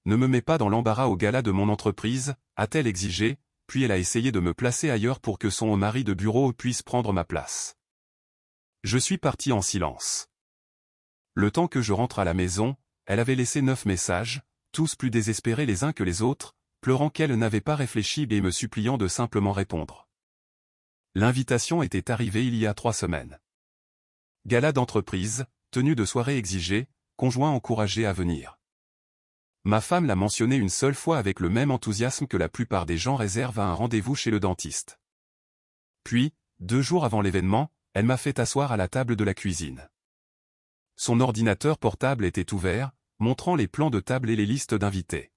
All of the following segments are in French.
ne me mets pas dans l'embarras au gala de mon entreprise, a-t-elle exigé, puis elle a essayé de me placer ailleurs pour que son mari de bureau puisse prendre ma place. Je suis parti en silence. Le temps que je rentre à la maison, elle avait laissé 9 messages, tous plus désespérés les uns que les autres, pleurant qu'elle n'avait pas réfléchi et me suppliant de simplement répondre. L'invitation était arrivée il y a 3 semaines. Gala d'entreprise, tenue de soirée exigée, conjoint encouragé à venir. Ma femme l'a mentionné une seule fois avec le même enthousiasme que la plupart des gens réservent à un rendez-vous chez le dentiste. Puis, 2 jours avant l'événement, elle m'a fait asseoir à la table de la cuisine. Son ordinateur portable était ouvert, montrant les plans de table et les listes d'invités.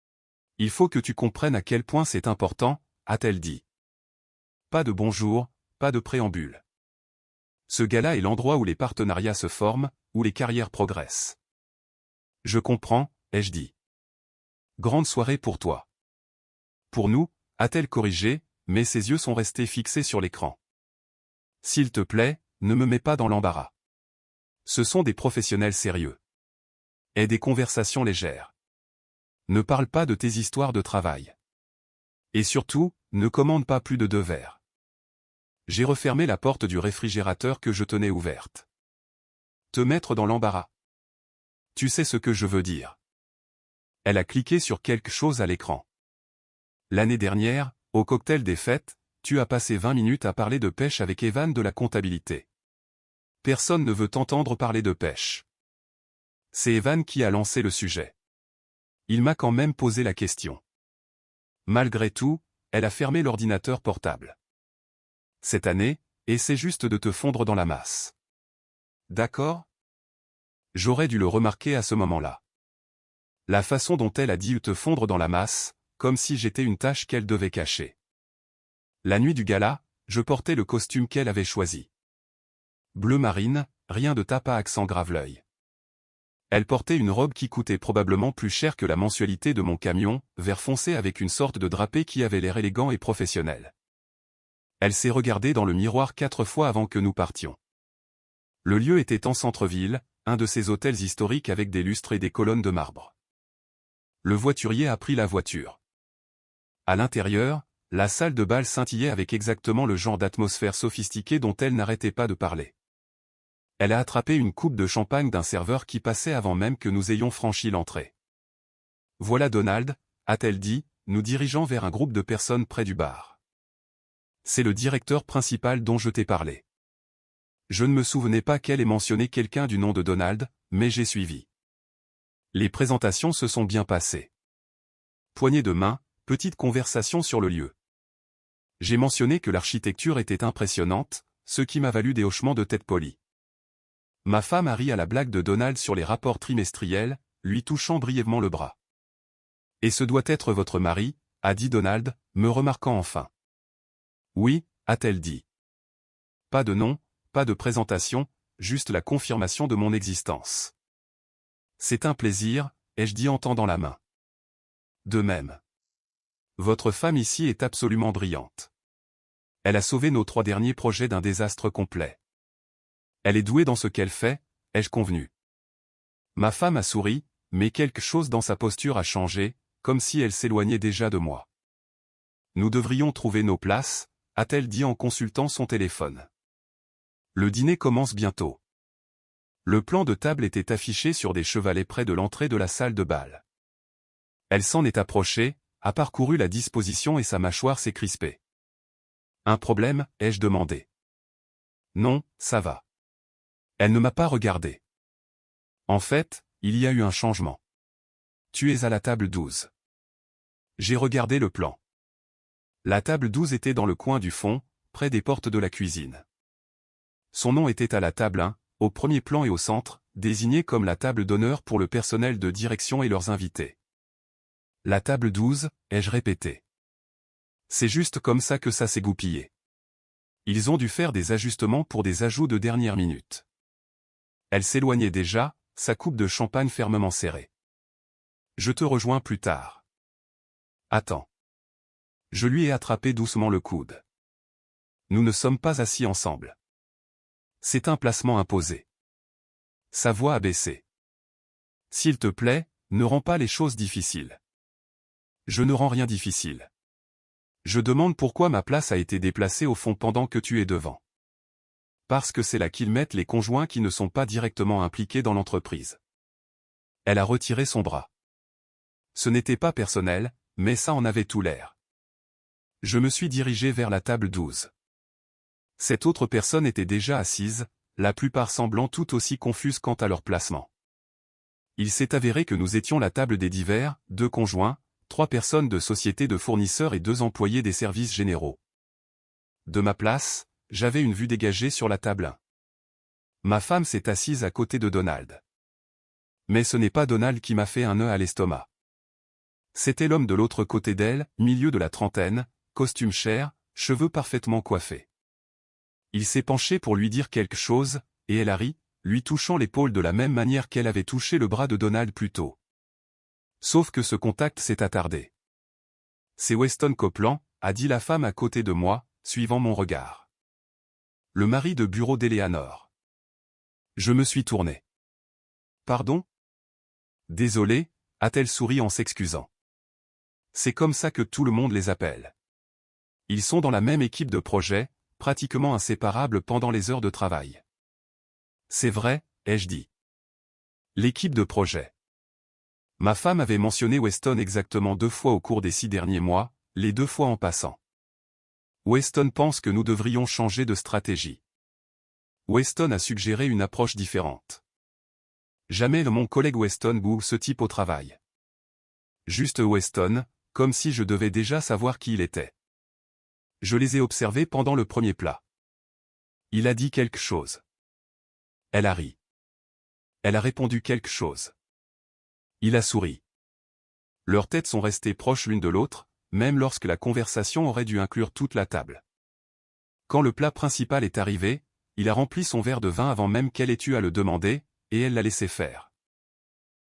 « Il faut que tu comprennes à quel point c'est important », a-t-elle dit. Pas de bonjour, pas de préambule. Ce gala est l'endroit où les partenariats se forment, où les carrières progressent. Je comprends, ai-je dit. Grande soirée pour toi. Pour nous, a-t-elle corrigé, mais ses yeux sont restés fixés sur l'écran. S'il te plaît, ne me mets pas dans l'embarras. Ce sont des professionnels sérieux. Aie des conversations légères. Ne parle pas de tes histoires de travail. Et surtout, ne commande pas plus de 2 verres. J'ai refermé la porte du réfrigérateur que je tenais ouverte. Te mettre dans l'embarras. Tu sais ce que je veux dire. Elle a cliqué sur quelque chose à l'écran. L'année dernière, au cocktail des fêtes, tu as passé 20 minutes à parler de pêche avec Evan de la comptabilité. Personne ne veut t'entendre parler de pêche. C'est Evan qui a lancé le sujet. Il m'a quand même posé la question. Malgré tout, elle a fermé l'ordinateur portable. Cette année, essaie juste de te fondre dans la masse. D'accord ? J'aurais dû le remarquer à ce moment-là. La façon dont elle a dit te fondre dans la masse, comme si j'étais une tâche qu'elle devait cacher. La nuit du gala, je portais le costume qu'elle avait choisi. Bleu marine, rien de tape à accent grave-l'œil. Elle portait une robe qui coûtait probablement plus cher que la mensualité de mon camion, vert foncé avec une sorte de drapé qui avait l'air élégant et professionnel. Elle s'est regardée dans le miroir 4 fois avant que nous partions. Le lieu était en centre-ville, un de ces hôtels historiques avec des lustres et des colonnes de marbre. Le voiturier a pris la voiture. À l'intérieur, la salle de bal scintillait avec exactement le genre d'atmosphère sophistiquée dont elle n'arrêtait pas de parler. Elle a attrapé une coupe de champagne d'un serveur qui passait avant même que nous ayons franchi l'entrée. « Voilà Donald », a-t-elle dit, nous dirigeant vers un groupe de personnes près du bar. C'est le directeur principal dont je t'ai parlé. Je ne me souvenais pas qu'elle ait mentionné quelqu'un du nom de Donald, mais j'ai suivi. Les présentations se sont bien passées. Poignée de main, petite conversation sur le lieu. J'ai mentionné que l'architecture était impressionnante, ce qui m'a valu des hochements de tête polis. Ma femme a ri à la blague de Donald sur les rapports trimestriels, lui touchant brièvement le bras. « Et ce doit être votre mari », a dit Donald, me remarquant enfin. « Oui », a-t-elle dit. Pas de nom, pas de présentation, juste la confirmation de mon existence. « C'est un plaisir », ai-je dit en tendant la main. De même. Votre femme ici est absolument brillante. Elle a sauvé nos 3 derniers projets d'un désastre complet. Elle est douée dans ce qu'elle fait, ai-je convenu. Ma femme a souri, mais quelque chose dans sa posture a changé, comme si elle s'éloignait déjà de moi. Nous devrions trouver nos places, a-t-elle dit en consultant son téléphone. Le dîner commence bientôt. Le plan de table était affiché sur des chevalets près de l'entrée de la salle de bal. Elle s'en est approchée, a parcouru la disposition et sa mâchoire s'est crispée. Un problème, ai-je demandé. Non, ça va. Elle ne m'a pas regardé. En fait, il y a eu un changement. Tu es à la table 12. J'ai regardé le plan. La table 12 était dans le coin du fond, près des portes de la cuisine. Son nom était à la table 1, au premier plan et au centre, désigné comme la table d'honneur pour le personnel de direction et leurs invités. La table 12, ai-je répété. C'est juste comme ça que ça s'est goupillé. Ils ont dû faire des ajustements pour des ajouts de dernière minute. Elle s'éloignait déjà, sa coupe de champagne fermement serrée. Je te rejoins plus tard. Attends. Je lui ai attrapé doucement le coude. Nous ne sommes pas assis ensemble. C'est un placement imposé. Sa voix a baissé. S'il te plaît, ne rends pas les choses difficiles. Je ne rends rien difficile. Je demande pourquoi ma place a été déplacée au fond pendant que tu es devant. Parce que c'est là qu'ils mettent les conjoints qui ne sont pas directement impliqués dans l'entreprise. Elle a retiré son bras. Ce n'était pas personnel, mais ça en avait tout l'air. Je me suis dirigé vers la table 12. Cette autre personne était déjà assise, la plupart semblant tout aussi confuses quant à leur placement. Il s'est avéré que nous étions la table des divers, 2 conjoints, 3 personnes de sociétés de fournisseurs et 2 employés des services généraux. De ma place, j'avais une vue dégagée sur la table 1. Ma femme s'est assise à côté de Donald. Mais ce n'est pas Donald qui m'a fait un nœud à l'estomac. C'était l'homme de l'autre côté d'elle, milieu de la trentaine, costume cher, cheveux parfaitement coiffés. Il s'est penché pour lui dire quelque chose, et elle a ri, lui touchant l'épaule de la même manière qu'elle avait touché le bras de Donald plus tôt. Sauf que ce contact s'est attardé. C'est Weston Copeland, a dit la femme à côté de moi, suivant mon regard. Le mari de bureau d'Eleanor. Je me suis tourné. Pardon ? Désolé, a-t-elle souri en s'excusant. C'est comme ça que tout le monde les appelle. Ils sont dans la même équipe de projet, pratiquement inséparables pendant les heures de travail. C'est vrai, ai-je dit. L'équipe de projet. Ma femme avait mentionné Weston exactement 2 fois au cours des 6 derniers mois, les 2 fois en passant. Weston pense que nous devrions changer de stratégie. Weston a suggéré une approche différente. Jamais mon collègue Weston boue ce type au travail. Juste Weston, comme si je devais déjà savoir qui il était. Je les ai observés pendant le premier plat. Il a dit quelque chose. Elle a ri. Elle a répondu quelque chose. Il a souri. Leurs têtes sont restées proches l'une de l'autre, même lorsque la conversation aurait dû inclure toute la table. Quand le plat principal est arrivé, il a rempli son verre de vin avant même qu'elle ait eu à le demander, et elle l'a laissé faire.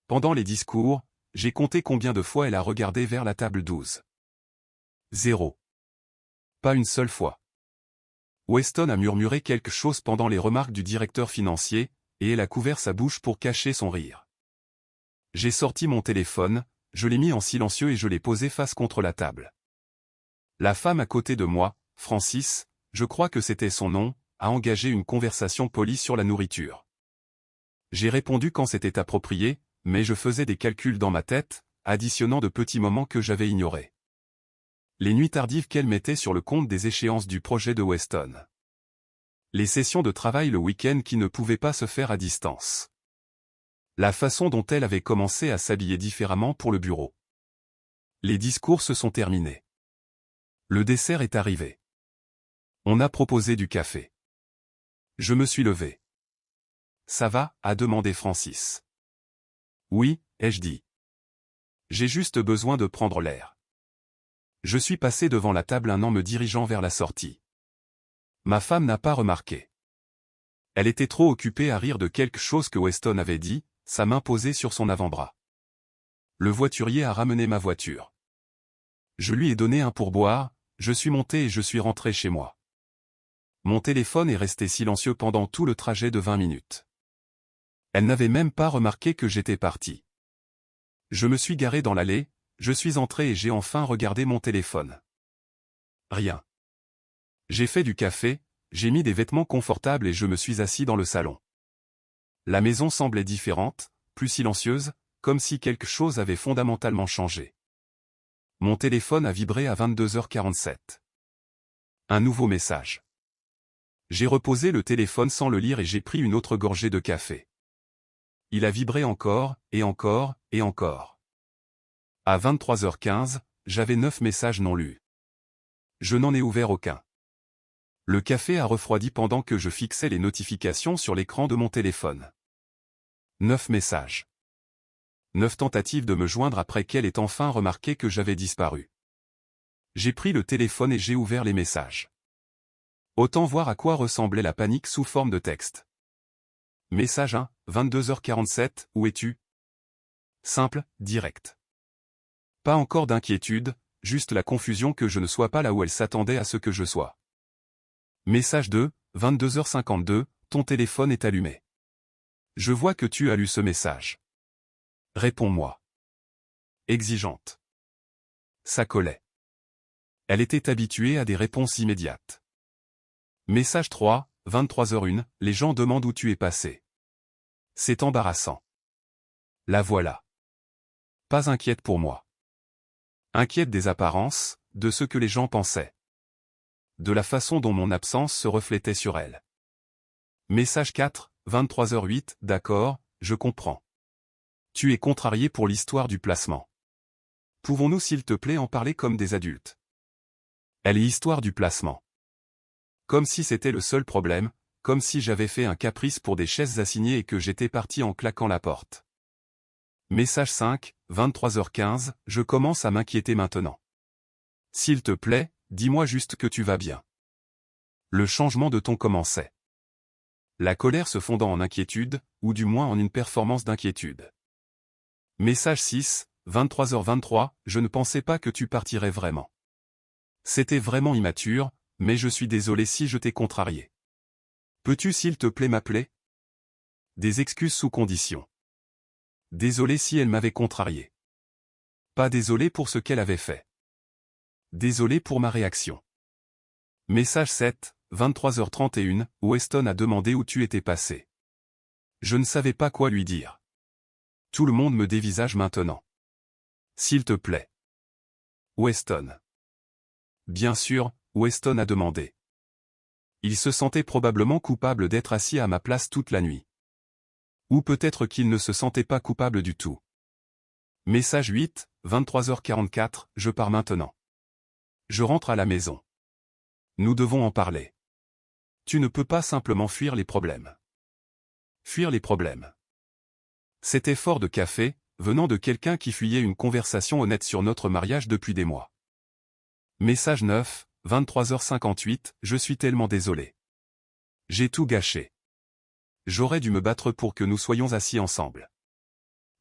Pendant les discours, j'ai compté combien de fois elle a regardé vers la table 12. 0. Pas une seule fois. Weston a murmuré quelque chose pendant les remarques du directeur financier, et elle a couvert sa bouche pour cacher son rire. J'ai sorti mon téléphone, je l'ai mis en silencieux et je l'ai posé face contre la table. La femme à côté de moi, Francis, je crois que c'était son nom, a engagé une conversation polie sur la nourriture. J'ai répondu quand c'était approprié, mais je faisais des calculs dans ma tête, additionnant de petits moments que j'avais ignorés. Les nuits tardives qu'elle mettait sur le compte des échéances du projet de Weston. Les sessions de travail le week-end qui ne pouvaient pas se faire à distance. La façon dont elle avait commencé à s'habiller différemment pour le bureau. Les discours se sont terminés. Le dessert est arrivé. On a proposé du café. Je me suis levé. Ça va, a demandé Francis. Oui, ai-je dit. J'ai juste besoin de prendre l'air. Je suis passé devant la table en me dirigeant vers la sortie. Ma femme n'a pas remarqué. Elle était trop occupée à rire de quelque chose que Weston avait dit, sa main posée sur son avant-bras. Le voiturier a ramené ma voiture. Je lui ai donné un pourboire, je suis monté et je suis rentré chez moi. Mon téléphone est resté silencieux pendant tout le trajet de 20 minutes. Elle n'avait même pas remarqué que j'étais parti. Je me suis garé dans l'allée, je suis entré et j'ai enfin regardé mon téléphone. Rien. J'ai fait du café, j'ai mis des vêtements confortables et je me suis assis dans le salon. La maison semblait différente, plus silencieuse, comme si quelque chose avait fondamentalement changé. Mon téléphone a vibré à 22h47. Un nouveau message. J'ai reposé le téléphone sans le lire et j'ai pris une autre gorgée de café. Il a vibré encore, et encore, et encore. À 23h15, j'avais 9 messages non lus. Je n'en ai ouvert aucun. Le café a refroidi pendant que je fixais les notifications sur l'écran de mon téléphone. 9 messages. 9 tentatives de me joindre après qu'elle ait enfin remarqué que j'avais disparu. J'ai pris le téléphone et j'ai ouvert les messages. Autant voir à quoi ressemblait la panique sous forme de texte. Message 1, 22h47, où es-tu? Simple, direct. Pas encore d'inquiétude, juste la confusion que je ne sois pas là où elle s'attendait à ce que je sois. Message 2, 22h52, ton téléphone est allumé. Je vois que tu as lu ce message. Réponds-moi. Exigeante. Ça collait. Elle était habituée à des réponses immédiates. Message 3, 23h01, les gens demandent où tu es passé. C'est embarrassant. La voilà. Pas inquiète pour moi. Inquiète des apparences, de ce que les gens pensaient. De la façon dont mon absence se reflétait sur elle. Message 4, 23h08, d'accord, je comprends. Tu es contrarié pour l'histoire du placement. Pouvons-nous s'il te plaît en parler comme des adultes? Elle est histoire du placement. Comme si c'était le seul problème, comme si j'avais fait un caprice pour des chaises assignées et que j'étais parti en claquant la porte. Message 5, 23h15, je commence à m'inquiéter maintenant. S'il te plaît, dis-moi juste que tu vas bien. Le changement de ton commençait. La colère se fondant en inquiétude, ou du moins en une performance d'inquiétude. Message 6, 23h23, je ne pensais pas que tu partirais vraiment. C'était vraiment immature, mais je suis désolé si je t'ai contrarié. Peux-tu s'il te plaît m'appeler? Des excuses sous condition. Désolé si elle m'avait contrarié. Pas désolé pour ce qu'elle avait fait. Désolé pour ma réaction. Message 7, 23h31, Weston a demandé où tu étais passé. Je ne savais pas quoi lui dire. Tout le monde me dévisage maintenant. S'il te plaît. Weston. Bien sûr, Weston a demandé. Il se sentait probablement coupable d'être assis à ma place toute la nuit. Ou peut-être qu'il ne se sentait pas coupable du tout. Message 8, 23h44, je pars maintenant. Je rentre à la maison. Nous devons en parler. Tu ne peux pas simplement fuir les problèmes. Fuir les problèmes. Cet effort de café, venant de quelqu'un qui fuyait une conversation honnête sur notre mariage depuis des mois. Message 9, 23h58, je suis tellement désolé. J'ai tout gâché. J'aurais dû me battre pour que nous soyons assis ensemble.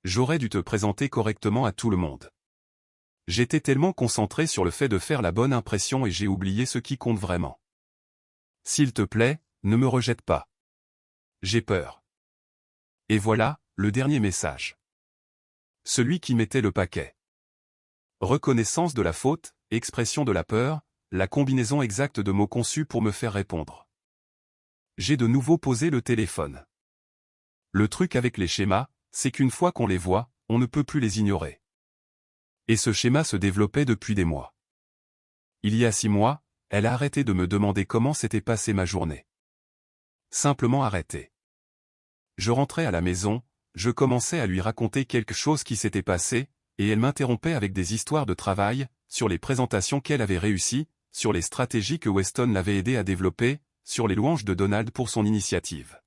J'aurais dû te présenter correctement à tout le monde. J'étais tellement concentré sur le fait de faire la bonne impression et j'ai oublié ce qui compte vraiment. S'il te plaît, ne me rejette pas. J'ai peur. Et voilà, le dernier message. Celui qui mettait le paquet. Reconnaissance de la faute, expression de la peur, la combinaison exacte de mots conçus pour me faire répondre. J'ai de nouveau posé le téléphone. Le truc avec les schémas, c'est qu'une fois qu'on les voit, on ne peut plus les ignorer. Et ce schéma se développait depuis des mois. Il y a 6 mois, elle a arrêté de me demander comment s'était passée ma journée. Simplement arrêté. Je rentrais à la maison, je commençais à lui raconter quelque chose qui s'était passé, et elle m'interrompait avec des histoires de travail, sur les présentations qu'elle avait réussies, sur les stratégies que Weston l'avait aidé à développer, sur les louanges de Donald pour son initiative.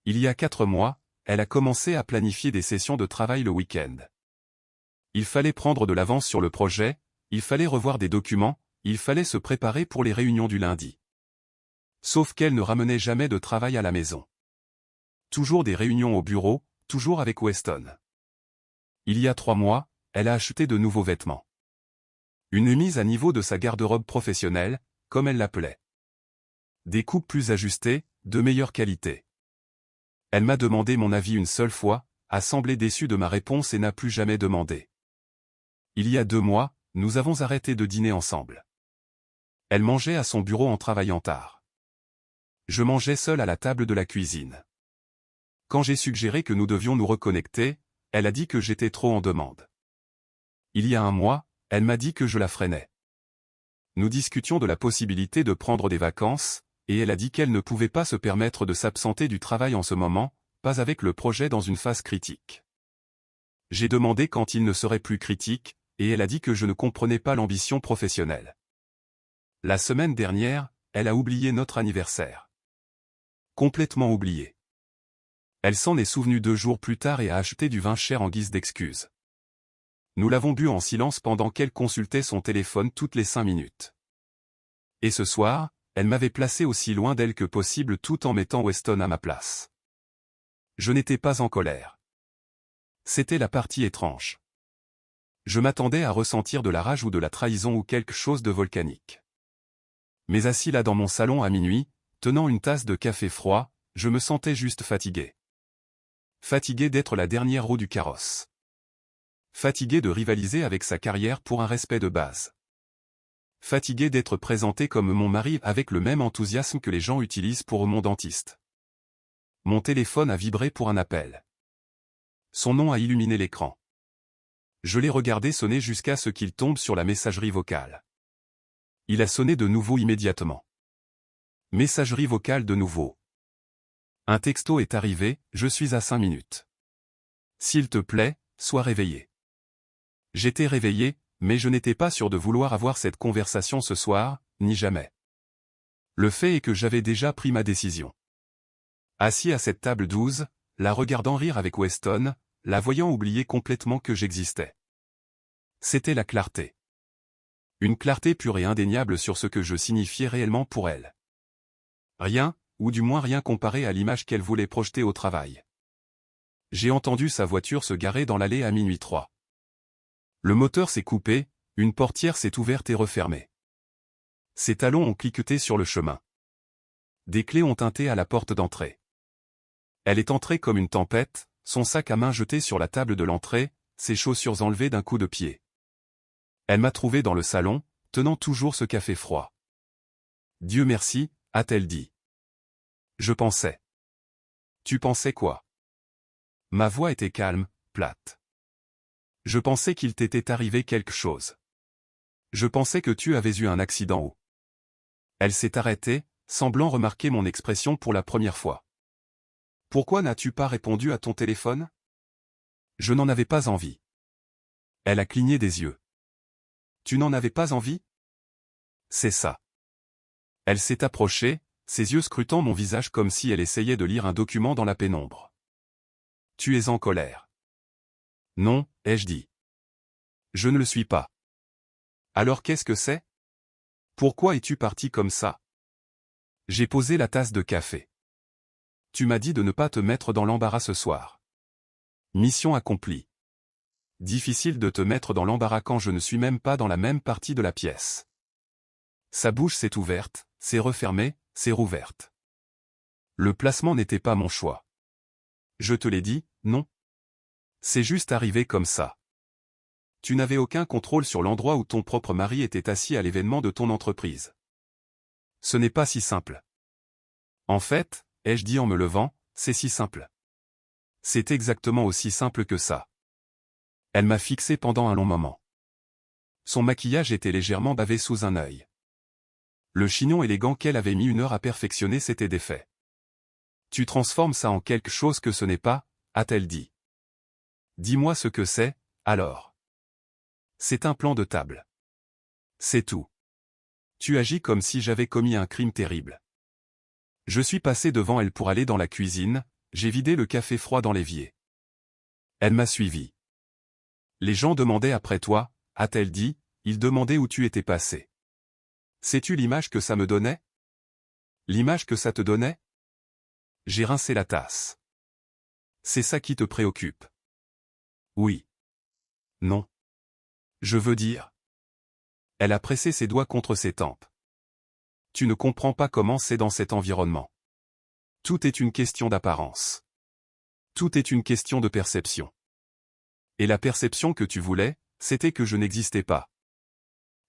Il y a 4 mois, elle a commencé à planifier des sessions de travail le week-end. Il fallait prendre de l'avance sur le projet, il fallait revoir des documents, il fallait se préparer pour les réunions du lundi. Sauf qu'elle ne ramenait jamais de travail à la maison. Toujours des réunions au bureau, toujours avec Weston. Il y a 3 mois, elle a acheté de nouveaux vêtements. Une mise à niveau de sa garde-robe professionnelle, comme elle l'appelait. Des coupes plus ajustées, de meilleure qualité. Elle m'a demandé mon avis une seule fois, a semblé déçue de ma réponse et n'a plus jamais demandé. Il y a 2 mois, nous avons arrêté de dîner ensemble. Elle mangeait à son bureau en travaillant tard. Je mangeais seul à la table de la cuisine. Quand j'ai suggéré que nous devions nous reconnecter, elle a dit que j'étais trop en demande. Il y a 1 mois, elle m'a dit que je la freinais. Nous discutions de la possibilité de prendre des vacances, et elle a dit qu'elle ne pouvait pas se permettre de s'absenter du travail en ce moment, pas avec le projet dans une phase critique. J'ai demandé quand il ne serait plus critique, et elle a dit que je ne comprenais pas l'ambition professionnelle. La semaine dernière, elle a oublié notre anniversaire. Complètement oublié. Elle s'en est souvenue 2 jours plus tard et a acheté du vin cher en guise d'excuse. Nous l'avons bu en silence pendant qu'elle consultait son téléphone toutes les 5 minutes. Et ce soir, elle m'avait placé aussi loin d'elle que possible tout en mettant Weston à ma place. Je n'étais pas en colère. C'était la partie étrange. Je m'attendais à ressentir de la rage ou de la trahison ou quelque chose de volcanique. Mais assis là dans mon salon à minuit, tenant une tasse de café froid, je me sentais juste fatigué. Fatigué d'être la dernière roue du carrosse. Fatigué de rivaliser avec sa carrière pour un respect de base. Fatigué d'être présenté comme mon mari avec le même enthousiasme que les gens utilisent pour mon dentiste. Mon téléphone a vibré pour un appel. Son nom a illuminé l'écran. Je l'ai regardé sonner jusqu'à ce qu'il tombe sur la messagerie vocale. Il a sonné de nouveau immédiatement. Messagerie vocale de nouveau. Un texto est arrivé, je suis à 5 minutes. S'il te plaît, sois réveillé. J'étais réveillé, mais je n'étais pas sûr de vouloir avoir cette conversation ce soir, ni jamais. Le fait est que j'avais déjà pris ma décision. Assis à cette table 12, la regardant rire avec Weston, la voyant oublier complètement que j'existais. C'était la clarté. Une clarté pure et indéniable sur ce que je signifiais réellement pour elle. Rien, ou du moins rien comparé à l'image qu'elle voulait projeter au travail. J'ai entendu sa voiture se garer dans l'allée à minuit 3. Le moteur s'est coupé, une portière s'est ouverte et refermée. Ses talons ont cliqueté sur le chemin. Des clés ont tinté à la porte d'entrée. Elle est entrée comme une tempête, son sac à main jeté sur la table de l'entrée, ses chaussures enlevées d'un coup de pied. Elle m'a trouvé dans le salon, tenant toujours ce café froid. Dieu merci, a-t-elle dit. Je pensais. Tu pensais quoi? Ma voix était calme, plate. Je pensais qu'il t'était arrivé quelque chose. Je pensais que tu avais eu un accident ou. Elle s'est arrêtée, semblant remarquer mon expression pour la première fois. Pourquoi n'as-tu pas répondu à ton téléphone? Je n'en avais pas envie. Elle a cligné des yeux. Tu n'en avais pas envie? C'est ça. Elle s'est approchée, ses yeux scrutant mon visage comme si elle essayait de lire un document dans la pénombre. Tu es en colère. Non, ai-je dit. Je ne le suis pas. Alors qu'est-ce que c'est? Pourquoi es-tu parti comme ça? J'ai posé la tasse de café. Tu m'as dit de ne pas te mettre dans l'embarras ce soir. Mission accomplie. Difficile de te mettre dans l'embarras quand je ne suis même pas dans la même partie de la pièce. Sa bouche s'est ouverte, s'est refermée, s'est rouverte. Le placement n'était pas mon choix. Je te l'ai dit, non. C'est juste arrivé comme ça. Tu n'avais aucun contrôle sur l'endroit où ton propre mari était assis à l'événement de ton entreprise. Ce n'est pas si simple. En fait, ai-je dit en me levant, c'est si simple. C'est exactement aussi simple que ça. Elle m'a fixé pendant un long moment. Son maquillage était légèrement bavé sous un œil. Le chignon élégant qu'elle avait mis 1 heure à perfectionner s'était défait. Tu transformes ça en quelque chose que ce n'est pas, a-t-elle dit. Dis-moi ce que c'est, alors. C'est un plan de table. C'est tout. Tu agis comme si j'avais commis un crime terrible. Je suis passé devant elle pour aller dans la cuisine, j'ai vidé le café froid dans l'évier. Elle m'a suivi. Les gens demandaient après toi, a-t-elle dit, ils demandaient où tu étais passé. Sais-tu l'image que ça me donnait? L'image que ça te donnait? J'ai rincé la tasse. C'est ça qui te préoccupe? Oui. Non. Je veux dire. Elle a pressé ses doigts contre ses tempes. Tu ne comprends pas comment c'est dans cet environnement. Tout est une question d'apparence. Tout est une question de perception. Et la perception que tu voulais, c'était que je n'existais pas.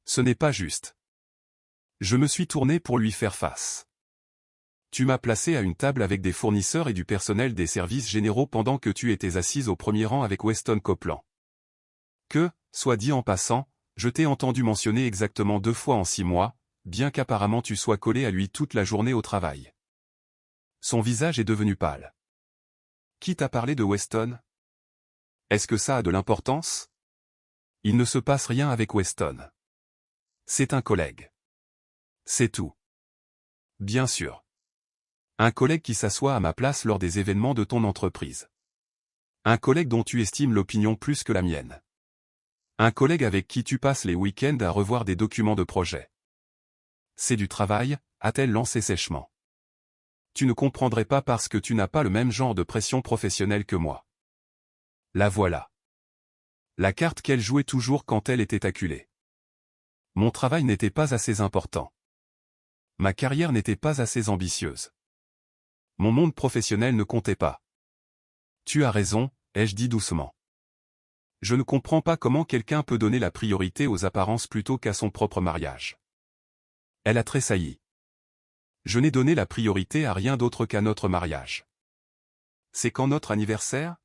Ce n'est pas juste. Je me suis tourné pour lui faire face. Tu m'as placé à une table avec des fournisseurs et du personnel des services généraux pendant que tu étais assise au premier rang avec Weston Copeland. Que, soit dit en passant, je t'ai entendu mentionner exactement 2 fois en 6 mois, bien qu'apparemment tu sois collé à lui toute la journée au travail. Son visage est devenu pâle. Qui t'a parlé de Weston? Est-ce que ça a de l'importance? Il ne se passe rien avec Weston. C'est un collègue. C'est tout. Bien sûr. Un collègue qui s'assoit à ma place lors des événements de ton entreprise. Un collègue dont tu estimes l'opinion plus que la mienne. Un collègue avec qui tu passes les week-ends à revoir des documents de projet. C'est du travail, a-t-elle lancé sèchement. Tu ne comprendrais pas parce que tu n'as pas le même genre de pression professionnelle que moi. La voilà. La carte qu'elle jouait toujours quand elle était acculée. Mon travail n'était pas assez important. Ma carrière n'était pas assez ambitieuse. Mon monde professionnel ne comptait pas. Tu as raison, ai-je dit doucement. Je ne comprends pas comment quelqu'un peut donner la priorité aux apparences plutôt qu'à son propre mariage. Elle a tressailli. Je n'ai donné la priorité à rien d'autre qu'à notre mariage. C'est quand notre anniversaire?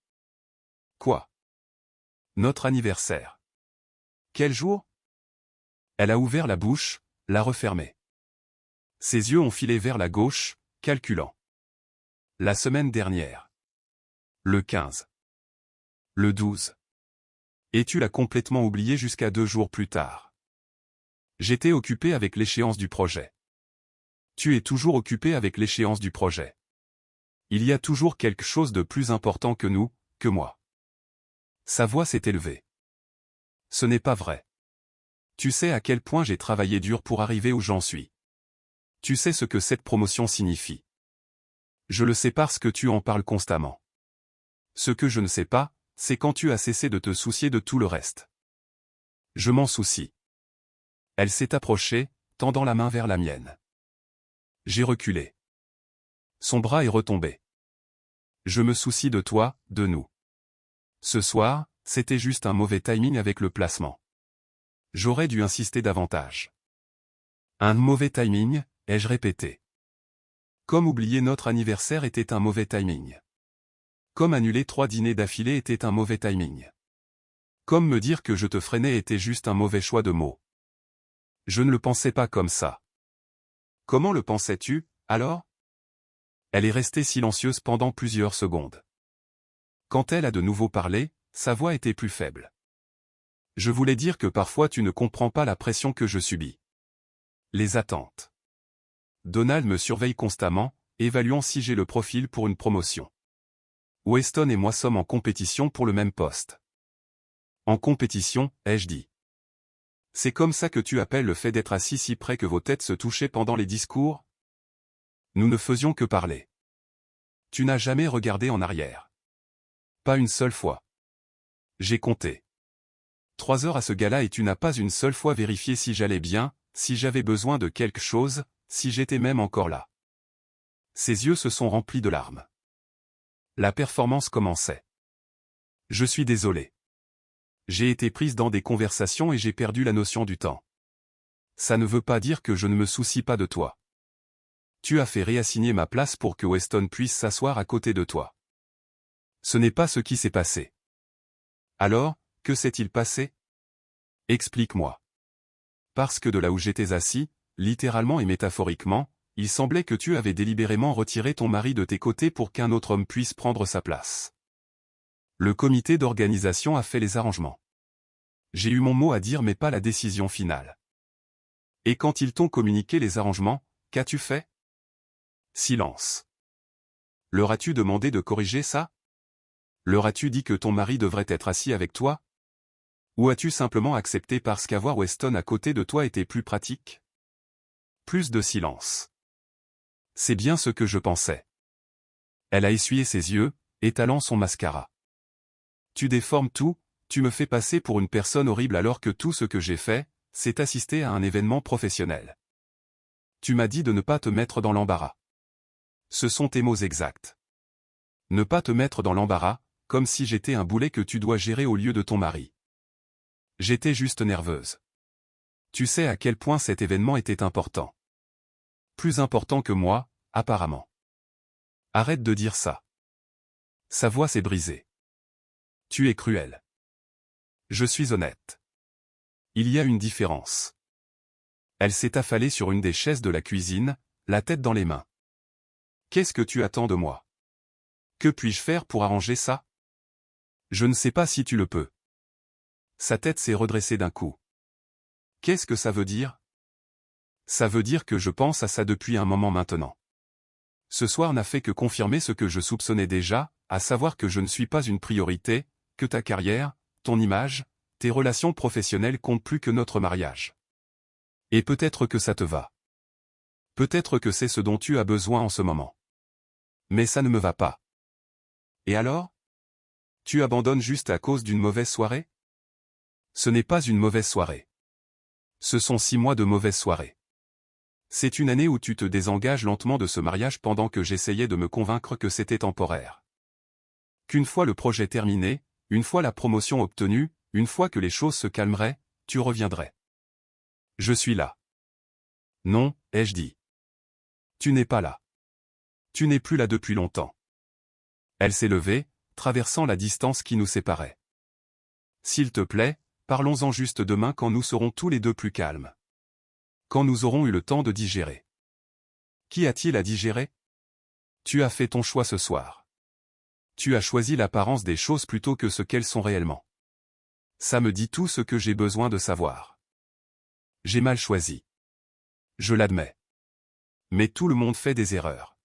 Quoi? Notre anniversaire. Quel jour? Elle a ouvert la bouche, l'a refermée. Ses yeux ont filé vers la gauche, calculant. La semaine dernière. Le 15. Le 12. Et tu l'as complètement oublié jusqu'à 2 jours plus tard. J'étais occupé avec l'échéance du projet. Tu es toujours occupé avec l'échéance du projet. Il y a toujours quelque chose de plus important que nous, que moi. Sa voix s'est élevée. Ce n'est pas vrai. Tu sais à quel point j'ai travaillé dur pour arriver où j'en suis. Tu sais ce que cette promotion signifie. Je le sais parce que tu en parles constamment. Ce que je ne sais pas, c'est quand tu as cessé de te soucier de tout le reste. Je m'en soucie. Elle s'est approchée, tendant la main vers la mienne. J'ai reculé. Son bras est retombé. Je me soucie de toi, de nous. Ce soir, c'était juste un mauvais timing avec le placement. J'aurais dû insister davantage. Un mauvais timing, ai-je répété. Comme oublier notre anniversaire était un mauvais timing. Comme annuler 3 dîners d'affilée était un mauvais timing. Comme me dire que je te freinais était juste un mauvais choix de mots. Je ne le pensais pas comme ça. Comment le pensais-tu, alors? Elle est restée silencieuse pendant plusieurs secondes. Quand elle a de nouveau parlé, sa voix était plus faible. Je voulais dire que parfois tu ne comprends pas la pression que je subis. Les attentes. Donald me surveille constamment, évaluant si j'ai le profil pour une promotion. Weston et moi sommes en compétition pour le même poste. En compétition, ai-je dit. C'est comme ça que tu appelles le fait d'être assis si près que vos têtes se touchaient pendant les discours? Nous ne faisions que parler. Tu n'as jamais regardé en arrière. Pas une seule fois. J'ai compté. 3 heures à ce gala et tu n'as pas une seule fois vérifié si j'allais bien, si j'avais besoin de quelque chose, si j'étais même encore là. Ses yeux se sont remplis de larmes. La performance commençait. Je suis désolé. J'ai été prise dans des conversations et j'ai perdu la notion du temps. Ça ne veut pas dire que je ne me soucie pas de toi. Tu as fait réassigner ma place pour que Weston puisse s'asseoir à côté de toi. Ce n'est pas ce qui s'est passé. Alors, que s'est-il passé? Explique-moi. Parce que de là où j'étais assis, littéralement et métaphoriquement, il semblait que tu avais délibérément retiré ton mari de tes côtés pour qu'un autre homme puisse prendre sa place. Le comité d'organisation a fait les arrangements. J'ai eu mon mot à dire mais pas la décision finale. Et quand ils t'ont communiqué les arrangements, qu'as-tu fait? Silence. Leur as-tu demandé de corriger ça? Leur as-tu dit que ton mari devrait être assis avec toi? Ou as-tu simplement accepté parce qu'avoir Weston à côté de toi était plus pratique? Plus de silence. C'est bien ce que je pensais. Elle a essuyé ses yeux, étalant son mascara. Tu déformes tout, tu me fais passer pour une personne horrible alors que tout ce que j'ai fait, c'est assister à un événement professionnel. Tu m'as dit de ne pas te mettre dans l'embarras. Ce sont tes mots exacts. Ne pas te mettre dans l'embarras, comme si j'étais un boulet que tu dois gérer au lieu de ton mari. J'étais juste nerveuse. Tu sais à quel point cet événement était important. Plus important que moi, apparemment. Arrête de dire ça. Sa voix s'est brisée. Tu es cruel. Je suis honnête. Il y a une différence. Elle s'est affalée sur une des chaises de la cuisine, la tête dans les mains. Qu'est-ce que tu attends de moi? Que puis-je faire pour arranger ça? Je ne sais pas si tu le peux. Sa tête s'est redressée d'un coup. Qu'est-ce que ça veut dire? Ça veut dire que je pense à ça depuis un moment maintenant. Ce soir n'a fait que confirmer ce que je soupçonnais déjà, à savoir que je ne suis pas une priorité, que ta carrière, ton image, tes relations professionnelles comptent plus que notre mariage. Et peut-être que ça te va. Peut-être que c'est ce dont tu as besoin en ce moment. Mais ça ne me va pas. Et alors? Tu abandonnes juste à cause d'une mauvaise soirée? Ce n'est pas une mauvaise soirée. Ce sont 6 mois de mauvaise soirée. C'est une année où tu te désengages lentement de ce mariage pendant que j'essayais de me convaincre que c'était temporaire. Qu'une fois le projet terminé, une fois la promotion obtenue, une fois que les choses se calmeraient, tu reviendrais. Je suis là. Non, ai-je dit. Tu n'es pas là. Tu n'es plus là depuis longtemps. Elle s'est levée, traversant la distance qui nous séparait. S'il te plaît, parlons-en juste demain quand nous serons tous les deux plus calmes. Quand nous aurons eu le temps de digérer. Qu'y a-t-il à digérer? Tu as fait ton choix ce soir. Tu as choisi l'apparence des choses plutôt que ce qu'elles sont réellement. Ça me dit tout ce que j'ai besoin de savoir. J'ai mal choisi. Je l'admets. Mais tout le monde fait des erreurs.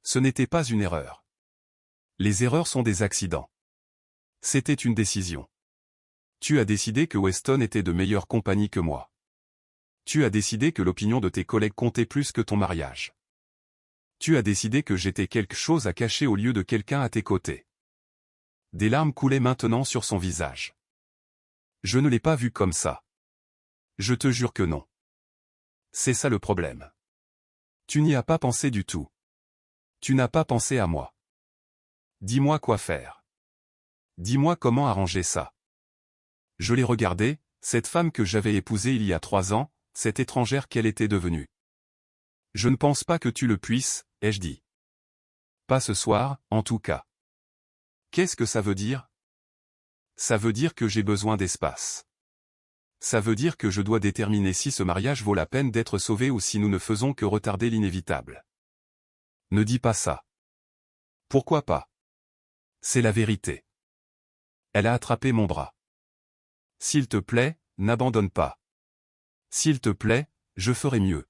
Ce n'était pas une erreur. Les erreurs sont des accidents. C'était une décision. Tu as décidé que Weston était de meilleure compagnie que moi. Tu as décidé que l'opinion de tes collègues comptait plus que ton mariage. Tu as décidé que j'étais quelque chose à cacher au lieu de quelqu'un à tes côtés. Des larmes coulaient maintenant sur son visage. Je ne l'ai pas vu comme ça. Je te jure que non. C'est ça le problème. Tu n'y as pas pensé du tout. Tu n'as pas pensé à moi. Dis-moi quoi faire. Dis-moi comment arranger ça. Je l'ai regardée, cette femme que j'avais épousée il y a 3 ans, cette étrangère qu'elle était devenue. Je ne pense pas que tu le puisses, ai-je dit. Pas ce soir, en tout cas. Qu'est-ce que ça veut dire? Ça veut dire que j'ai besoin d'espace. Ça veut dire que je dois déterminer si ce mariage vaut la peine d'être sauvé ou si nous ne faisons que retarder l'inévitable. Ne dis pas ça. Pourquoi pas? C'est la vérité. Elle a attrapé mon bras. S'il te plaît, n'abandonne pas. S'il te plaît, je ferai mieux.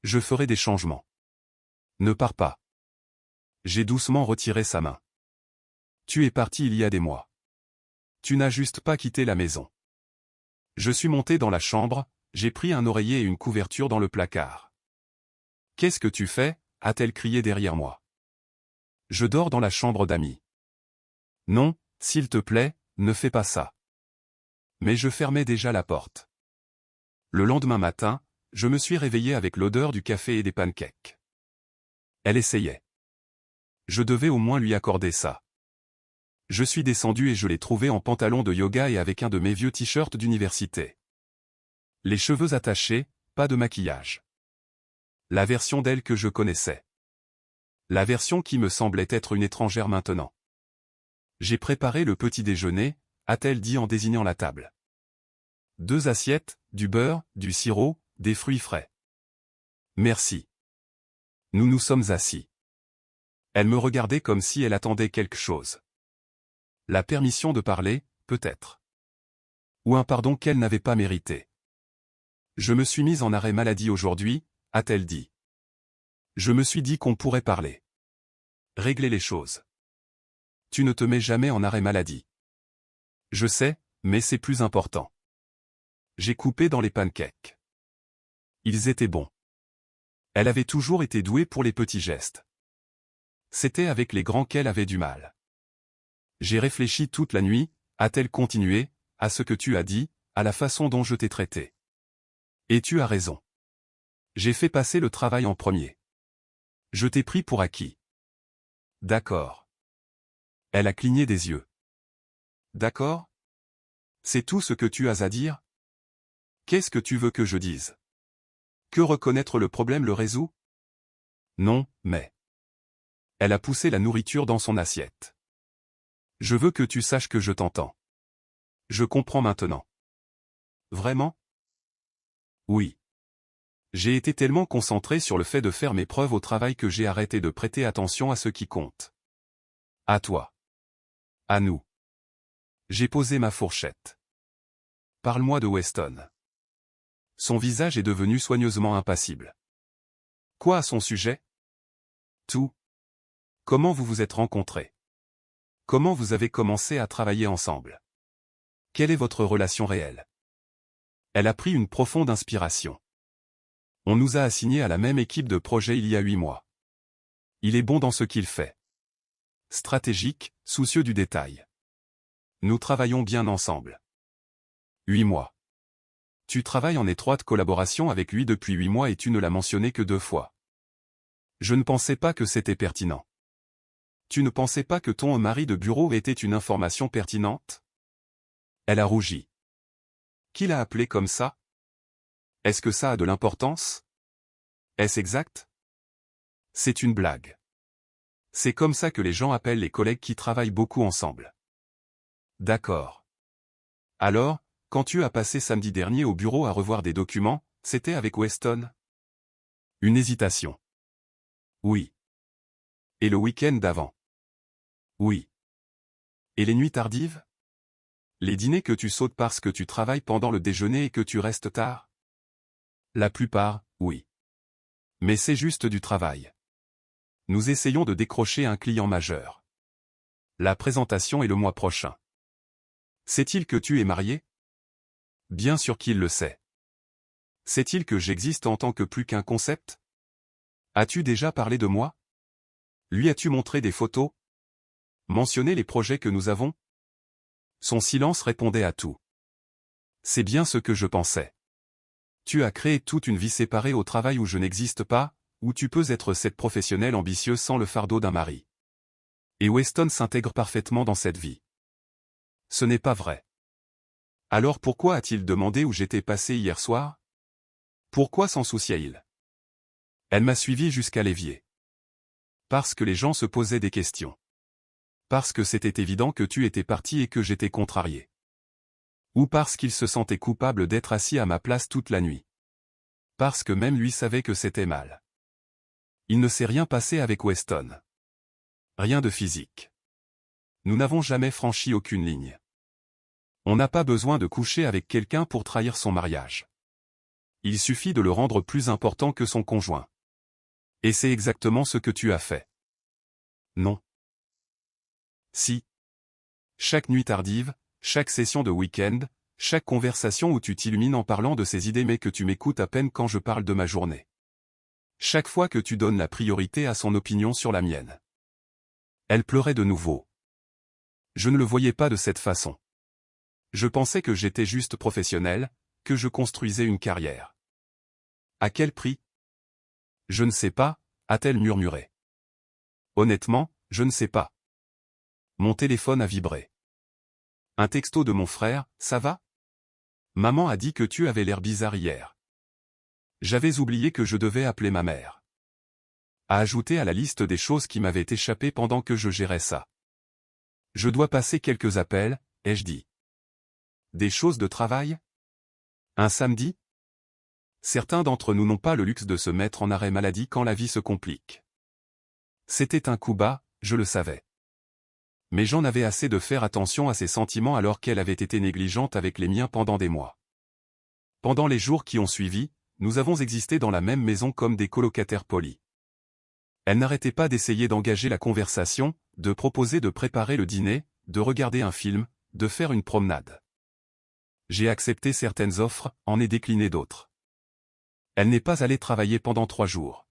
Je ferai des changements. Ne pars pas. J'ai doucement retiré sa main. Tu es parti il y a des mois. Tu n'as juste pas quitté la maison. Je suis monté dans la chambre, j'ai pris un oreiller et une couverture dans le placard. Qu'est-ce que tu fais? A-t-elle crié derrière moi. Je dors dans la chambre d'amis. Non, s'il te plaît, ne fais pas ça. Mais je fermais déjà la porte. Le lendemain matin, je me suis réveillé avec l'odeur du café et des pancakes. Elle essayait. Je devais au moins lui accorder ça. Je suis descendu et je l'ai trouvée en pantalon de yoga et avec un de mes vieux t-shirts d'université. Les cheveux attachés, pas de maquillage. La version d'elle que je connaissais. La version qui me semblait être une étrangère maintenant. J'ai préparé le petit déjeuner, a-t-elle dit en désignant la table. 2 assiettes, du beurre, du sirop, des fruits frais. Merci. Nous nous sommes assis. Elle me regardait comme si elle attendait quelque chose. La permission de parler, peut-être. Ou un pardon qu'elle n'avait pas mérité. Je me suis mise en arrêt maladie aujourd'hui, a-t-elle dit. Je me suis dit qu'on pourrait parler. Régler les choses. Tu ne te mets jamais en arrêt maladie. Je sais, mais c'est plus important. J'ai coupé dans les pancakes. Ils étaient bons. Elle avait toujours été douée pour les petits gestes. C'était avec les grands qu'elle avait du mal. J'ai réfléchi toute la nuit, a-t-elle continué, à ce que tu as dit, à la façon dont je t'ai traité. Et tu as raison. J'ai fait passer le travail en premier. Je t'ai pris pour acquis. D'accord. Elle a cligné des yeux. D'accord? C'est tout ce que tu as à dire? Qu'est-ce que tu veux que je dise? Que reconnaître le problème le résout? Non, mais... Elle a poussé la nourriture dans son assiette. Je veux que tu saches que je t'entends. Je comprends maintenant. Vraiment? Oui. J'ai été tellement concentré sur le fait de faire mes preuves au travail que j'ai arrêté de prêter attention à ce qui compte. À toi. À nous. J'ai posé ma fourchette. Parle-moi de Weston. Son visage est devenu soigneusement impassible. Quoi à son sujet? Tout. Comment vous vous êtes rencontrés? Comment vous avez commencé à travailler ensemble? Quelle est votre relation réelle? Elle a pris une profonde inspiration. On nous a assignés à la même équipe de projet il y a 8 mois. Il est bon dans ce qu'il fait. Stratégique, soucieux du détail. Nous travaillons bien ensemble. 8 mois. Tu travailles en étroite collaboration avec lui depuis 8 mois et tu ne l'as mentionné que 2 fois. Je ne pensais pas que c'était pertinent. Tu ne pensais pas que ton mari de bureau était une information pertinente? Elle a rougi. Qui l'a appelé comme ça? Est-ce que ça a de l'importance? Est-ce exact? C'est une blague. C'est comme ça que les gens appellent les collègues qui travaillent beaucoup ensemble. D'accord. Alors, quand tu as passé samedi dernier au bureau à revoir des documents, c'était avec Weston? Une hésitation. Oui. Et le week-end d'avant? Oui. Et les nuits tardives? Les dîners que tu sautes parce que tu travailles pendant le déjeuner et que tu restes tard? La plupart, oui. Mais c'est juste du travail. Nous essayons de décrocher un client majeur. La présentation est le mois prochain. Sait-il que tu es marié? Bien sûr qu'il le sait. Sait-il que j'existe en tant que plus qu'un concept? As-tu déjà parlé de moi? Lui as-tu montré des photos? Mentionné les projets que nous avons? Son silence répondait à tout. C'est bien ce que je pensais. Tu as créé toute une vie séparée au travail où je n'existe pas, où tu peux être cette professionnelle ambitieuse sans le fardeau d'un mari. Et Weston s'intègre parfaitement dans cette vie. Ce n'est pas vrai. Alors pourquoi a-t-il demandé où j'étais passé hier soir? Pourquoi s'en souciait-il? Elle m'a suivi jusqu'à l'évier. Parce que les gens se posaient des questions. Parce que c'était évident que tu étais parti et que j'étais contrarié. Ou parce qu'il se sentait coupable d'être assis à ma place toute la nuit. Parce que même lui savait que c'était mal. Il ne s'est rien passé avec Weston. Rien de physique. Nous n'avons jamais franchi aucune ligne. On n'a pas besoin de coucher avec quelqu'un pour trahir son mariage. Il suffit de le rendre plus important que son conjoint. Et c'est exactement ce que tu as fait. Non. Si. Chaque nuit tardive, chaque session de week-end, chaque conversation où tu t'illumines en parlant de ces idées mais que tu m'écoutes à peine quand je parle de ma journée. Chaque fois que tu donnes la priorité à son opinion sur la mienne. Elle pleurait de nouveau. Je ne le voyais pas de cette façon. Je pensais que j'étais juste professionnel, que je construisais une carrière. À quel prix? Je ne sais pas, a-t-elle murmuré. Honnêtement, je ne sais pas. Mon téléphone a vibré. Un texto de mon frère, ça va? Maman a dit que tu avais l'air bizarre hier. J'avais oublié que je devais appeler ma mère. A ajouté à la liste des choses qui m'avaient échappé pendant que je gérais ça. Je dois passer quelques appels, ai-je dit. Des choses de travail? Un samedi? Certains d'entre nous n'ont pas le luxe de se mettre en arrêt maladie quand la vie se complique. C'était un coup bas, je le savais. Mais j'en avais assez de faire attention à ses sentiments alors qu'elle avait été négligente avec les miens pendant des mois. Pendant les jours qui ont suivi, nous avons existé dans la même maison comme des colocataires polis. Elle n'arrêtait pas d'essayer d'engager la conversation, de proposer de préparer le dîner, de regarder un film, de faire une promenade. J'ai accepté certaines offres, en ai décliné d'autres. Elle n'est pas allée travailler pendant 3 jours.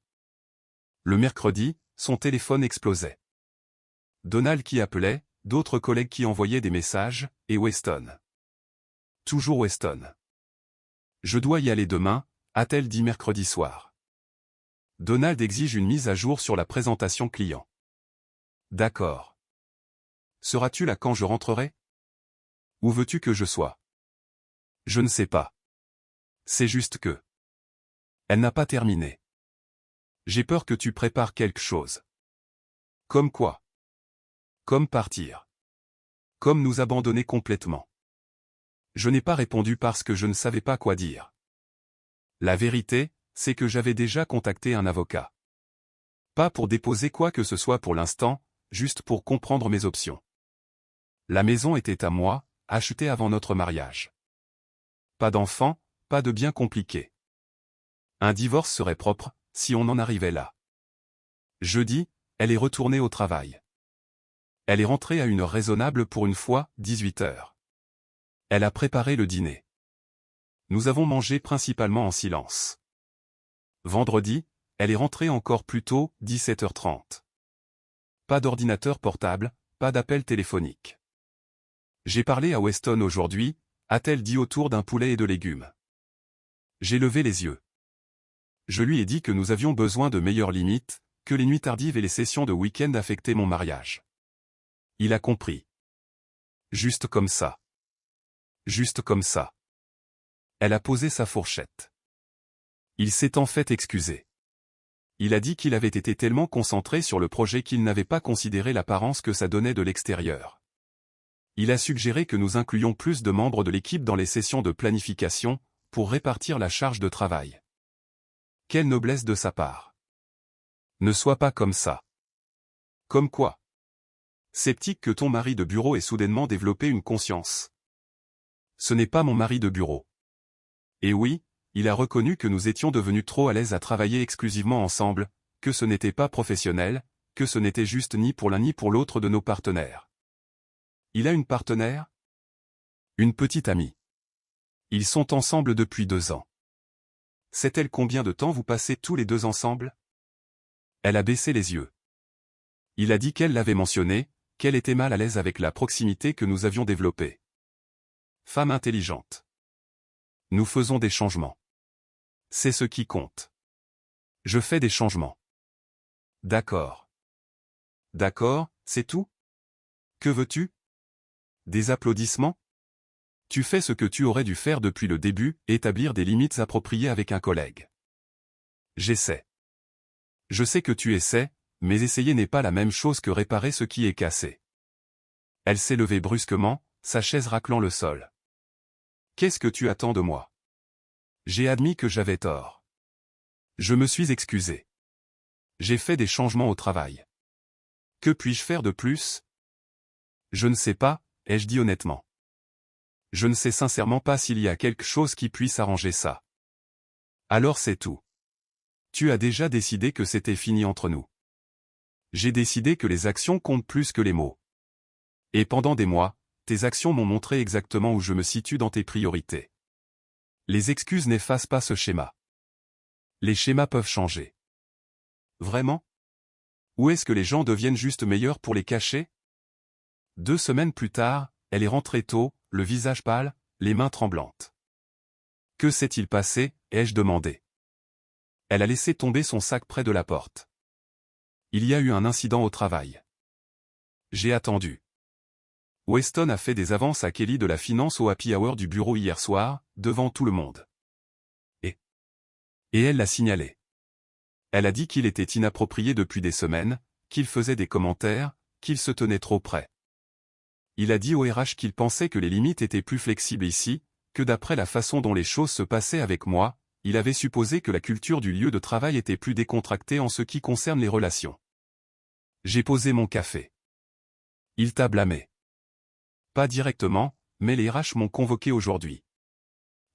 Le mercredi, son téléphone explosait. Donald qui appelait, d'autres collègues qui envoyaient des messages, et Weston. Toujours Weston. Je dois y aller demain, a-t-elle dit mercredi soir. Donald exige une mise à jour sur la présentation client. D'accord. Seras-tu là quand je rentrerai? Où veux-tu que je sois? Je ne sais pas. C'est juste que. Elle n'a pas terminé. J'ai peur que tu prépares quelque chose. Comme quoi? Comme partir. Comme nous abandonner complètement. Je n'ai pas répondu parce que je ne savais pas quoi dire. La vérité, c'est que j'avais déjà contacté un avocat. Pas pour déposer quoi que ce soit pour l'instant, juste pour comprendre mes options. La maison était à moi, achetée avant notre mariage. Pas d'enfants, pas de biens compliqués. Un divorce serait propre, si on en arrivait là. Jeudi, elle est retournée au travail. Elle est rentrée à une heure raisonnable pour une fois, 18 heures. Elle a préparé le dîner. Nous avons mangé principalement en silence. Vendredi, elle est rentrée encore plus tôt, 17h30. Pas d'ordinateur portable, pas d'appel téléphonique. J'ai parlé à Weston aujourd'hui, a-t-elle dit autour d'un poulet et de légumes. J'ai levé les yeux. Je lui ai dit que nous avions besoin de meilleures limites, que les nuits tardives et les sessions de week-end affectaient mon mariage. Il a compris. Juste comme ça. Juste comme ça. Elle a posé sa fourchette. Il s'est en fait excusé. Il a dit qu'il avait été tellement concentré sur le projet qu'il n'avait pas considéré l'apparence que ça donnait de l'extérieur. Il a suggéré que nous incluions plus de membres de l'équipe dans les sessions de planification, pour répartir la charge de travail. Quelle noblesse de sa part. Ne sois pas comme ça. Comme quoi? Sceptique que ton mari de bureau ait soudainement développé une conscience. Ce n'est pas mon mari de bureau. Et oui, il a reconnu que nous étions devenus trop à l'aise à travailler exclusivement ensemble, que ce n'était pas professionnel, que ce n'était juste ni pour l'un ni pour l'autre de nos partenaires. Il a une partenaire? Une petite amie. Ils sont ensemble depuis 2 ans. Sait-elle combien de temps vous passez tous les deux ensemble? Elle a baissé les yeux. Il a dit qu'elle l'avait mentionné, qu'elle était mal à l'aise avec la proximité que nous avions développée. Femme intelligente. Nous faisons des changements. C'est ce qui compte. Je fais des changements. D'accord. D'accord, c'est tout? Que veux-tu? Des applaudissements? Tu fais ce que tu aurais dû faire depuis le début, établir des limites appropriées avec un collègue. J'essaie. Je sais que tu essaies, mais essayer n'est pas la même chose que réparer ce qui est cassé. Elle s'est levée brusquement, sa chaise raclant le sol. Qu'est-ce que tu attends de moi? J'ai admis que j'avais tort. Je me suis excusé. J'ai fait des changements au travail. Que puis-je faire de plus? Je ne sais pas, ai-je dit honnêtement. Je ne sais sincèrement pas s'il y a quelque chose qui puisse arranger ça. Alors c'est tout. Tu as déjà décidé que c'était fini entre nous. J'ai décidé que les actions comptent plus que les mots. Et pendant des mois, tes actions m'ont montré exactement où je me situe dans tes priorités. Les excuses n'effacent pas ce schéma. Les schémas peuvent changer. Vraiment? Ou est-ce que les gens deviennent juste meilleurs pour les cacher? 2 semaines plus tard, elle est rentrée tôt, le visage pâle, les mains tremblantes. Que s'est-il passé, ai-je demandé. Elle a laissé tomber son sac près de la porte. Il y a eu un incident au travail. J'ai attendu. Weston a fait des avances à Kelly de la finance au happy hour du bureau hier soir, devant tout le monde. Et elle l'a signalé. Elle a dit qu'il était inapproprié depuis des semaines, qu'il faisait des commentaires, qu'il se tenait trop près. Il a dit au RH qu'il pensait que les limites étaient plus flexibles ici, que d'après la façon dont les choses se passaient avec moi, il avait supposé que la culture du lieu de travail était plus décontractée en ce qui concerne les relations. J'ai posé mon café. Il t'a blâmé. Pas directement, mais les RH m'ont convoqué aujourd'hui.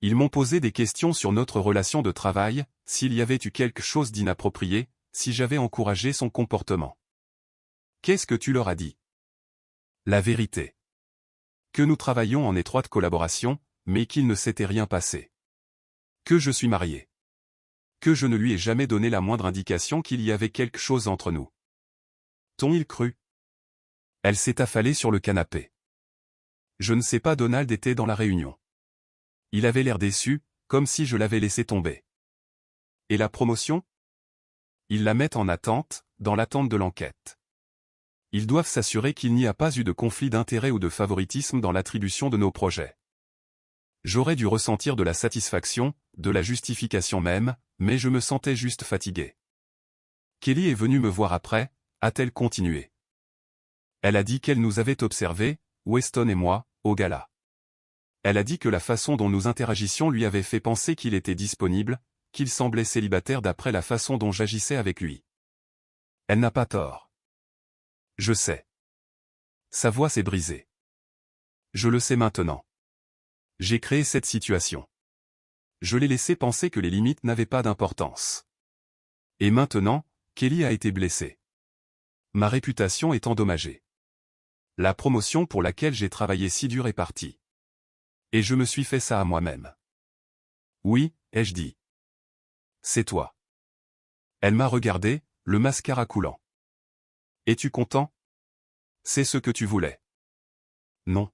Ils m'ont posé des questions sur notre relation de travail, s'il y avait eu quelque chose d'inapproprié, si j'avais encouragé son comportement. Qu'est-ce que tu leur as dit? La vérité. Que nous travaillions en étroite collaboration, mais qu'il ne s'était rien passé. Que je suis marié. Que je ne lui ai jamais donné la moindre indication qu'il y avait quelque chose entre nous. T'ont-ils cru? Elle s'est affalée sur le canapé. Je ne sais pas, Donald était dans la réunion. Il avait l'air déçu, comme si je l'avais laissé tomber. Et la promotion? Ils la mettent en attente, dans l'attente de l'enquête. Ils doivent s'assurer qu'il n'y a pas eu de conflit d'intérêt ou de favoritisme dans l'attribution de nos projets. J'aurais dû ressentir de la satisfaction, de la justification même, mais je me sentais juste fatigué. Kelly est venue me voir après, a-t-elle continué. Elle a dit qu'elle nous avait observés, Weston et moi, au gala. Elle a dit que la façon dont nous interagissions lui avait fait penser qu'il était disponible, qu'il semblait célibataire d'après la façon dont j'agissais avec lui. Elle n'a pas tort. Je sais. Sa voix s'est brisée. Je le sais maintenant. J'ai créé cette situation. Je l'ai laissé penser que les limites n'avaient pas d'importance. Et maintenant, Kelly a été blessée. Ma réputation est endommagée. La promotion pour laquelle j'ai travaillé si dur est partie. Et je me suis fait ça à moi-même. Oui, ai-je dit. C'est toi. Elle m'a regardé, le mascara coulant. Es-tu content? C'est ce que tu voulais. Non.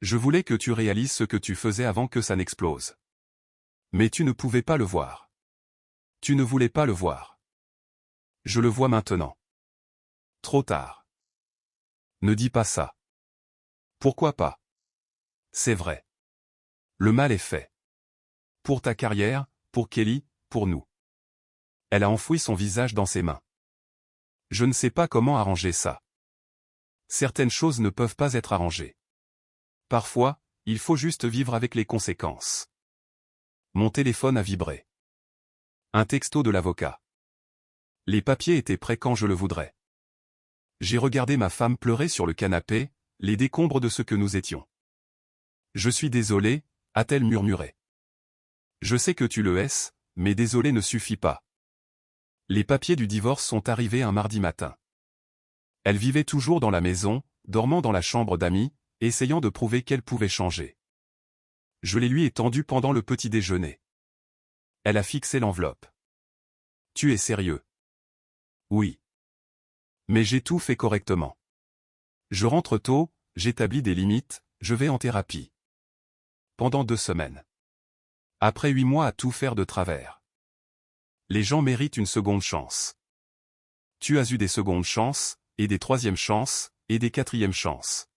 Je voulais que tu réalises ce que tu faisais avant que ça n'explose. Mais tu ne pouvais pas le voir. Tu ne voulais pas le voir. Je le vois maintenant. Trop tard. Ne dis pas ça. Pourquoi pas? C'est vrai. Le mal est fait. Pour ta carrière, pour Kelly, pour nous. Elle a enfoui son visage dans ses mains. Je ne sais pas comment arranger ça. Certaines choses ne peuvent pas être arrangées. Parfois, il faut juste vivre avec les conséquences. Mon téléphone a vibré. Un texto de l'avocat. Les papiers étaient prêts quand je le voudrais. J'ai regardé ma femme pleurer sur le canapé, les décombres de ce que nous étions. Je suis désolé, a-t-elle murmuré. Je sais que tu le hais, mais désolé ne suffit pas. Les papiers du divorce sont arrivés un mardi matin. Elle vivait toujours dans la maison, dormant dans la chambre d'amis, essayant de prouver qu'elle pouvait changer. Je les lui ai tendus pendant le petit déjeuner. Elle a fixé l'enveloppe. Tu es sérieux? Oui. Mais j'ai tout fait correctement. Je rentre tôt, j'établis des limites, je vais en thérapie. Pendant 2 semaines. Après 8 mois à tout faire de travers. Les gens méritent une seconde chance. Tu as eu des secondes chances, et des troisièmes chances, et des quatrièmes chances.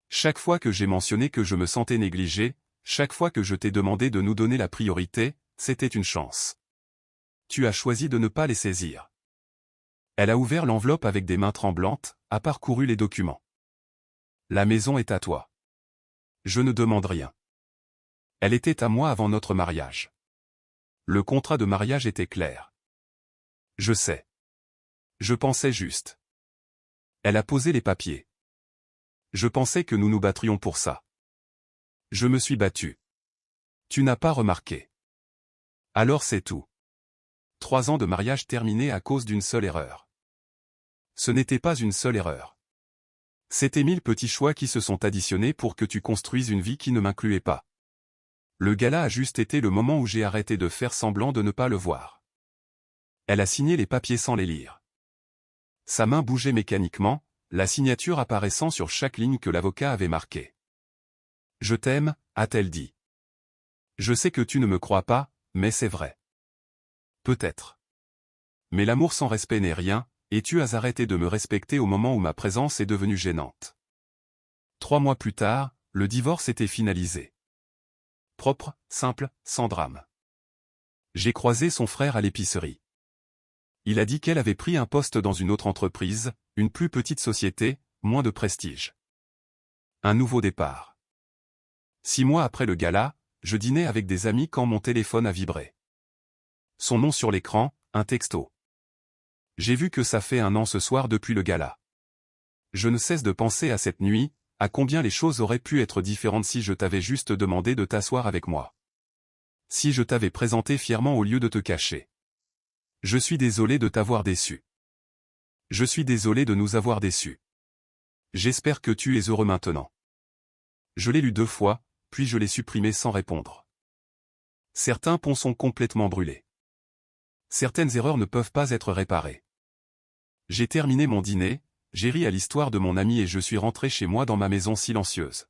Chaque fois que j'ai mentionné que je me sentais négligé, chaque fois que je t'ai demandé de nous donner la priorité, c'était une chance. Tu as choisi de ne pas les saisir. Elle a ouvert l'enveloppe avec des mains tremblantes, a parcouru les documents. La maison est à toi. Je ne demande rien. Elle était à moi avant notre mariage. Le contrat de mariage était clair. Je sais. Je pensais juste. Elle a posé les papiers. Je pensais que nous nous battrions pour ça. Je me suis battu. Tu n'as pas remarqué. Alors c'est tout. 3 ans de mariage terminés à cause d'une seule erreur. Ce n'était pas une seule erreur. C'étaient 1000 petits choix qui se sont additionnés pour que tu construises une vie qui ne m'incluait pas. Le gala a juste été le moment où j'ai arrêté de faire semblant de ne pas le voir. Elle a signé les papiers sans les lire. Sa main bougeait mécaniquement, la signature apparaissant sur chaque ligne que l'avocat avait marquée. « Je t'aime », a-t-elle dit. Je sais que tu ne me crois pas, mais c'est vrai. Peut-être. Mais l'amour sans respect n'est rien, et tu as arrêté de me respecter au moment où ma présence est devenue gênante. 3 mois plus tard, le divorce était finalisé. Propre, simple, sans drame. J'ai croisé son frère à l'épicerie. Il a dit qu'elle avait pris un poste dans une autre entreprise, une plus petite société, moins de prestige. Un nouveau départ. 6 mois après le gala, je dînais avec des amis quand mon téléphone a vibré. Son nom sur l'écran, un texto. J'ai vu que ça fait 1 an ce soir depuis le gala. Je ne cesse de penser à cette nuit, à combien les choses auraient pu être différentes si je t'avais juste demandé de t'asseoir avec moi. Si je t'avais présenté fièrement au lieu de te cacher. Je suis désolé de t'avoir déçu. Je suis désolé de nous avoir déçus. J'espère que tu es heureux maintenant. Je l'ai lu 2 fois, puis je l'ai supprimé sans répondre. Certains ponts sont complètement brûlés. Certaines erreurs ne peuvent pas être réparées. J'ai terminé mon dîner, j'ai ri à l'histoire de mon ami et je suis rentré chez moi dans ma maison silencieuse.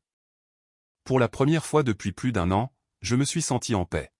Pour la première fois depuis plus d'1 an, je me suis senti en paix.